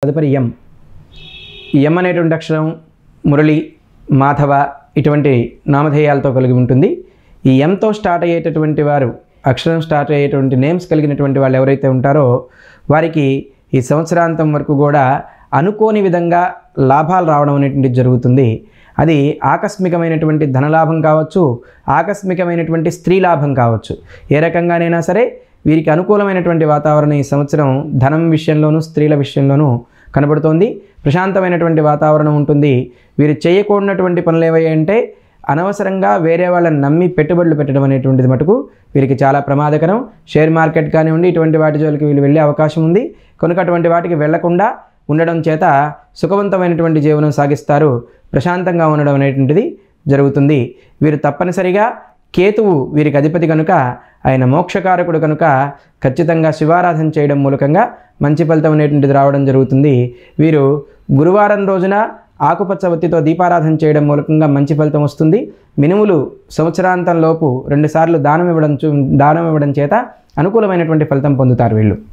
తదుపరి ఎం. ఈ ఎం అనేటువంటి అక్షరం మురళి, మాధవ ఇటువంటి నామధేయాలతో కలిగి ఉంటుంది. ఈ ఎంతో స్టార్ట్ అయ్యేటటువంటి వారు, అక్షరం స్టార్ట్ అయ్యేటువంటి నేమ్స్ కలిగినటువంటి వాళ్ళు ఎవరైతే ఉంటారో వారికి ఈ సంవత్సరాంతం వరకు కూడా అనుకోని విధంగా లాభాలు రావడం అనేటువంటిది జరుగుతుంది. అది ఆకస్మికమైనటువంటి ధనలాభం కావచ్చు, ఆకస్మికమైనటువంటి స్త్రీ లాభం కావచ్చు. ఏ రకంగానైనా సరే వీరికి అనుకూలమైనటువంటి వాతావరణం ఈ సంవత్సరం ధనం విషయంలోనూ స్త్రీల విషయంలోనూ కనబడుతోంది. ప్రశాంతమైనటువంటి వాతావరణం ఉంటుంది. వీరు చేయకూడనటువంటి పనులు ఏవైంటే అనవసరంగా వేరే వాళ్ళని నమ్మి పెట్టుబడులు పెట్టడం అనేటువంటిది మటుకు వీరికి చాలా ప్రమాదకరం. షేర్ మార్కెట్ కానివ్వండి, ఇటువంటి వాటి జోలికి వీళ్ళు వెళ్ళే అవకాశం ఉంది. కనుక అటువంటి వాటికి వెళ్లకుండా ఉండడం చేత సుఖవంతమైనటువంటి జీవనం సాగిస్తారు. ప్రశాంతంగా ఉండడం అనేటువంటిది జరుగుతుంది. వీరు తప్పనిసరిగా కేతువు వీరికి అధిపతి కనుక, ఆయన మోక్షకారకుడు కనుక ఖచ్చితంగా శివారాధన చేయడం మూలకంగా మంచి ఫలితం అనేటువంటిది రావడం జరుగుతుంది. వీరు గురువారం రోజున ఆకుపచ్చ ఒత్తితో దీపారాధన చేయడం మూలకంగా మంచి ఫలితం వస్తుంది. మినుములు సంవత్సరాంతంలోపు 2 సార్లు దానం ఇవ్వడం చేత అనుకూలమైనటువంటి ఫలితం పొందుతారు వీళ్ళు.